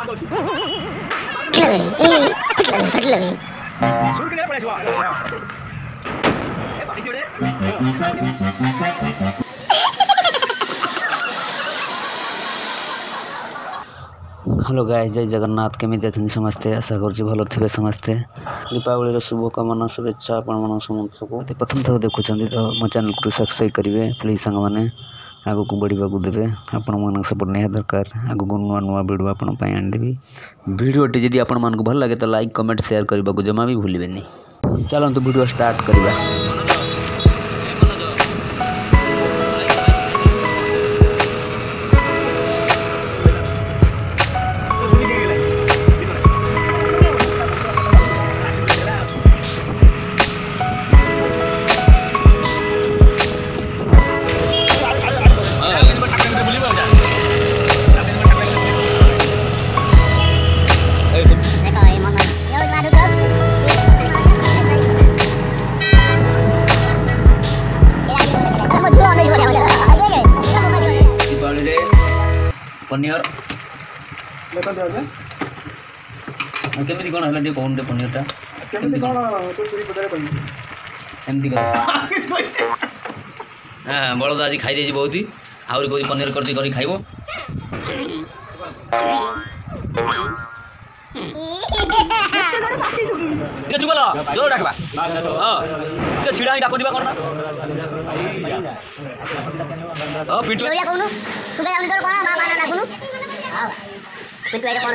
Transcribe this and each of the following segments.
Hello guys, जय जगन्नाथ। केमिति अछन समस्ते? आशा करुछि भलो थिबे समस्ते। दीपावली शुभकामना शुभेच्छा आपण समस्तको। प्रथम थर देखुछन्ती तो मो चैनल को सब्सक्राइब करिवे प्लीज। संग माने आगो को बढ़िबा को देबे। आपण मन सपोर्ट नहीं दरकार। आगो को नुआ नुआ वीडियो आपण पई आन देबी। वीडियोटी जदि आपण मन को भल लागे तो लाइक कमेंट शेयर करबा को जमा भी भूलिबेनी। चलंतु वीडियो स्टार्ट करिबा। पनीर केमिति कोन हला कोन दे पनीरटा केमिति कोन तो पूरी पदारे पनी एमति कर हां बळद आज खाइ देजी बहुती आउरी कोइ पनीर करती करी खाइबो। के जुगला जोर डाकबा हां के छिडाई डाको दिबा कोन ना ओ पिटु या कोनु सुगा जाउनी तोर कोन मा माना ना कोनु हां पिटु आइले कोन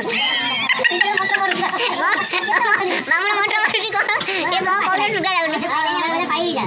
मामण मोटर मोटी कोन के कोन कोन सुगा जाउनी पाई जा